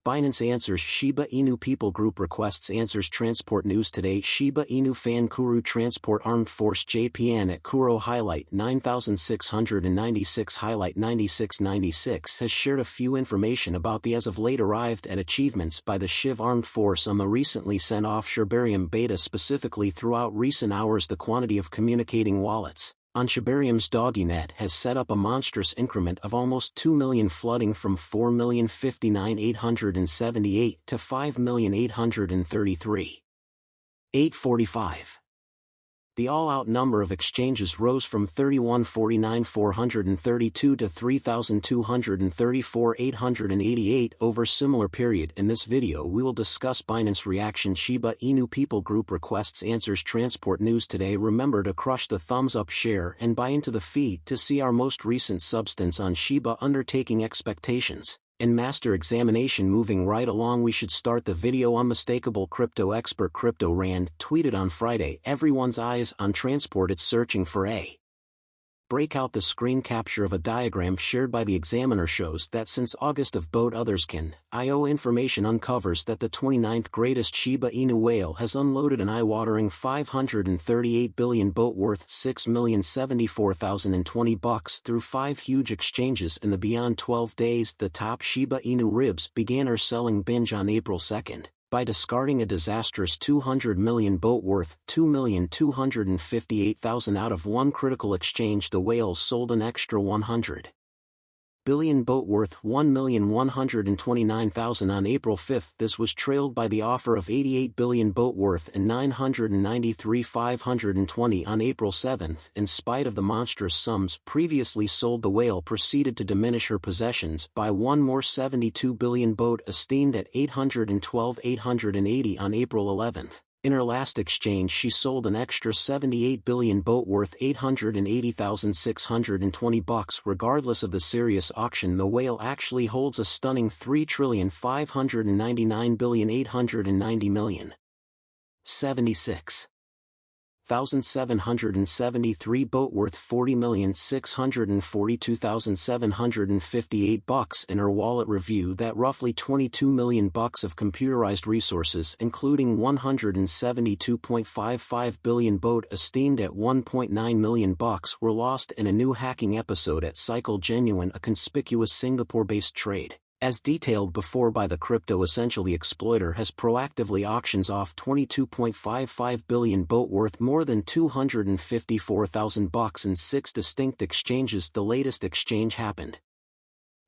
Binance answers Shiba Inu People Group requests answers Transport News Today Shiba Inu Fan Kuru Transport Armed Force JPN at Kuro Highlight 9696 Highlight 9696 has shared a few information about the as of late arrived at achievements by the Shiv Armed Force on the recently sent off Shibarium beta specifically throughout recent hours the quantity of communicating wallets on Shibarium's DoggyNet has set up a monstrous increment of almost 2 million flooding from 4,059,878 to 5,833,845. The all-out number of exchanges rose from 31,49,432 to 3,234,888 over similar period. In this video we will discuss Binance reaction Shiba Inu People Group requests answers Transport News Today. Remember to crush the thumbs up share and buy into the feed to see our most recent substance on Shiba undertaking expectations. In master examination moving right along we should start the video. Unmistakable crypto expert Crypto Rand tweeted on Friday everyone's eyes on transport it's searching for a breakout. The screen capture of a diagram shared by the examiner shows that since August of boat others can IO information uncovers that the 29th greatest Shiba Inu whale has unloaded an eye-watering 538 billion boat worth $6,074,020 through 5 huge exchanges in the beyond 12 days. The top Shiba Inu ribs began her selling binge on April 2nd. By discarding a disastrous 200 million boat worth $2,258,000 out of one critical exchange, the whales sold an extra 100 billion boat worth $1,129,000 on April 5. This was trailed by the offer of 88 billion boat worth and $993,520 on April 7. In spite of the monstrous sums previously sold, the whale proceeded to diminish her possessions by one more 72 billion boat esteemed at $812,880 on April 11. In her last exchange she sold an extra 78 billion boat worth $880,620. Regardless of the serious auction, the whale actually holds a stunning 3,599,890,000,000. 76,773 boat worth $40,642,758 in her wallet. Review that roughly 22 million bucks of computerized resources including 172.55 billion boat esteemed at 1.9 million bucks were lost in a new hacking episode at Cycle Genuine, a conspicuous Singapore-based trade. As detailed before by the Crypto Essential, the exploiter has proactively auctions off 22.55 billion boat worth more than $254,000 in 6 distinct exchanges. The latest exchange happened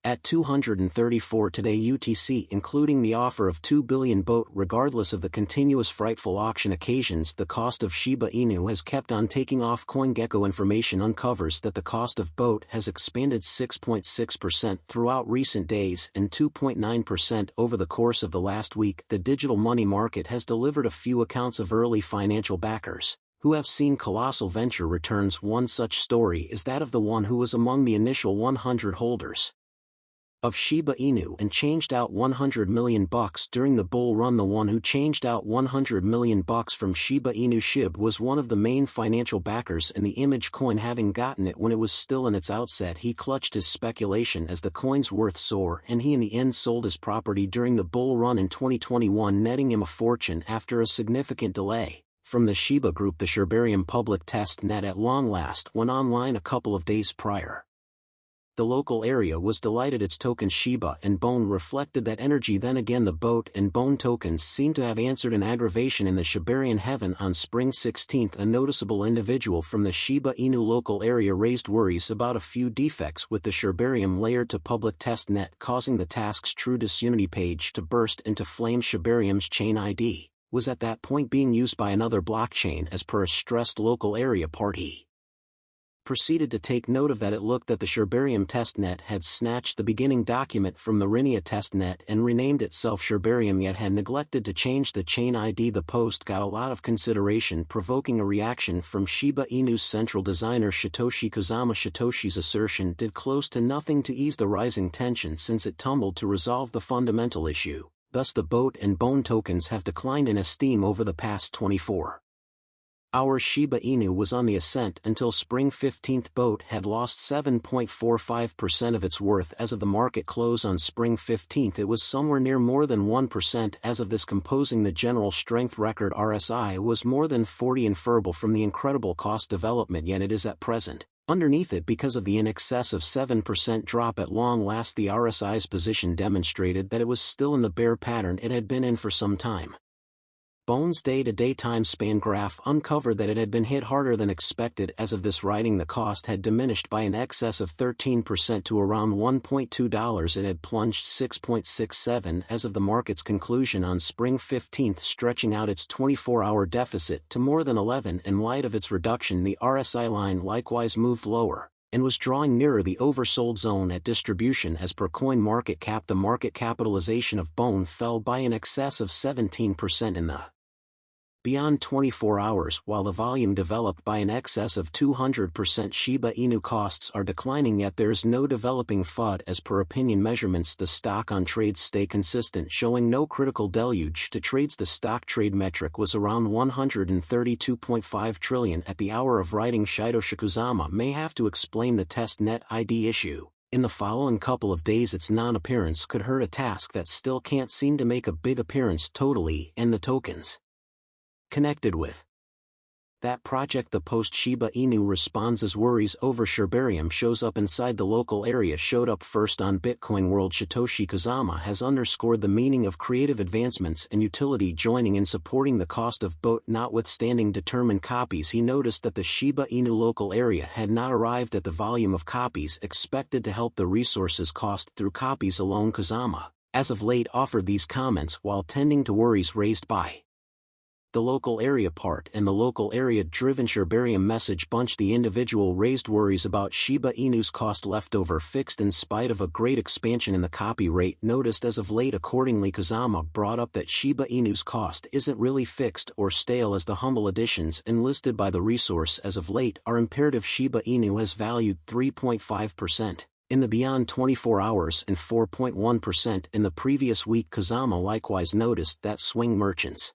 at 2:34 today UTC, including the offer of 2 billion boat. Regardless of the continuous frightful auction occasions, the cost of Shiba Inu has kept on taking off. CoinGecko information uncovers that the cost of boat has expanded 6.6% throughout recent days and 2.9% over the course of the last week. The digital money market has delivered a few accounts of early financial backers who have seen colossal venture returns. One such story is that of the one who was among the initial 100 holders of Shiba Inu and changed out 100 million bucks during the bull run. The one who changed out 100 million bucks from Shiba Inu, Shib, was one of the main financial backers in the image coin. Having gotten it when it was still in its outset, he clutched his speculation as the coin's worth soared, and he in the end sold his property during the bull run in 2021, netting him a fortune after a significant delay. From the Shiba Group, the Shibarium public test net at long last went online a couple of days prior. The local area was delighted. Its token Shiba and Bone reflected that energy. Then again, the boat and Bone tokens seem to have answered an aggravation in the Shibarian heaven. On spring 16, a noticeable individual from the Shiba Inu local area raised worries about a few defects with the Shibarium layered to public test net, causing the task's true disunity page to burst into flame. Shibarium's chain ID was at that point being used by another blockchain. As per a stressed local area party proceeded to take note of that, it looked that the Shibarium testnet had snatched the beginning document from the Rinia testnet and renamed itself Shibarium, yet had neglected to change the chain ID. The post got a lot of consideration, provoking a reaction from Shiba Inu's central designer Satoshi Kozama. Satoshi's assertion did close to nothing to ease the rising tension, since it tumbled to resolve the fundamental issue. Thus the boat and Bone tokens have declined in esteem over the past 24 Our Shiba Inu was on the ascent until spring 15th. BOT had lost 7.45% of its worth as of the market close on spring 15th. It was somewhere near more than 1% as of this, composing the general strength record. RSI was more than 40, inferable from the incredible cost development, yet it is at present underneath it because of the in excess of 7% drop. At long last, the RSI's position demonstrated that it was still in the bear pattern it had been in for some time. Bone's day-to-day time span graph uncovered that it had been hit harder than expected. As of this writing, the cost had diminished by an excess of 13% to around $1.2. It had plunged 6.67 as of the market's conclusion on spring 15th, stretching out its 24-hour deficit to more than 11. In light of its reduction, the RSI line likewise moved lower and was drawing nearer the oversold zone at distribution. As per CoinMarketCap, the market capitalization of Bone fell by in excess of 17% in the beyond 24 hours, while the volume developed by an excess of 200%. Shiba Inu costs are declining, yet there is no developing FUD. As per opinion measurements, the stock on trades stay consistent, showing no critical deluge to trades. The stock trade metric was around 132.5 trillion at the hour of writing. Shidoshi Kusama may have to explain the test net ID issue in the following couple of days. Its non-appearance could hurt a task that still can't seem to make a big appearance totally, and the tokens connected with that project. The post Shiba Inu responds as worries over Shibarium shows up inside the local area showed up first on Bitcoin World. Satoshi Kusama has underscored the meaning of creative advancements and utility joining in supporting the cost of BOT. Notwithstanding determined copies, he noticed that the Shiba Inu local area had not arrived at the volume of copies expected to help the resources cost through copies alone. Kusama, as of late, offered these comments while tending to worries raised by the local area part and the local area driven Shibarium message bunch. The individual raised worries about Shiba Inu's cost leftover fixed in spite of a great expansion in the copy rate noticed as of late. Accordingly, Kusama brought up that Shiba Inu's cost isn't really fixed or stale, as the humble additions enlisted by the resource as of late are imperative. Shiba Inu has valued 3.5% in the beyond 24 hours and 4.1% in the previous week. Kusama likewise noticed that swing merchants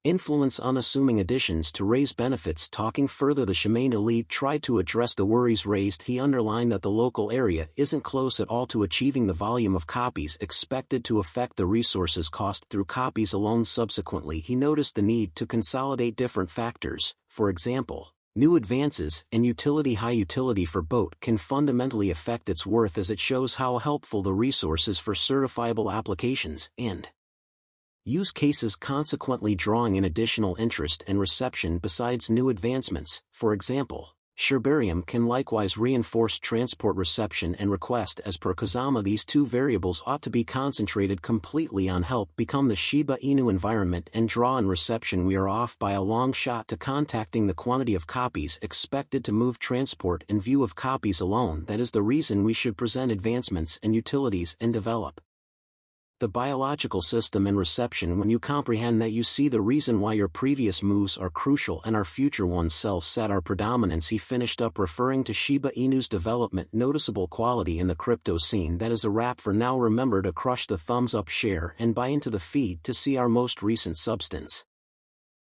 influence unassuming additions to raise benefits. Talking further, the shibainu lead tried to address the worries raised. He underlined that the local area isn't close at all to achieving the volume of copies expected to affect the resources cost through copies alone. Subsequently, he noticed the need to consolidate different factors. For example, new advances and utility. High utility for BOT can fundamentally affect its worth, as it shows how helpful the resource is for certifiable applications and use cases, consequently drawing in additional interest and reception. Besides new advancements, for example, Shibarium can likewise reinforce transport reception and request. As per Kusama, these two variables ought to be concentrated completely on help become the Shiba Inu environment and draw in reception. We are off by a long shot to contacting the quantity of copies expected to move transport in view of copies alone. That is the reason we should present advancements and utilities and develop the biological system and reception. When you comprehend that, you see the reason why your previous moves are crucial and our future ones self-set our predominance. He finished up referring to Shiba Inu's development noticeable quality in the crypto scene. That is a wrap for now. Remember to crush the thumbs up, share and buy into the feed to see our most recent substance.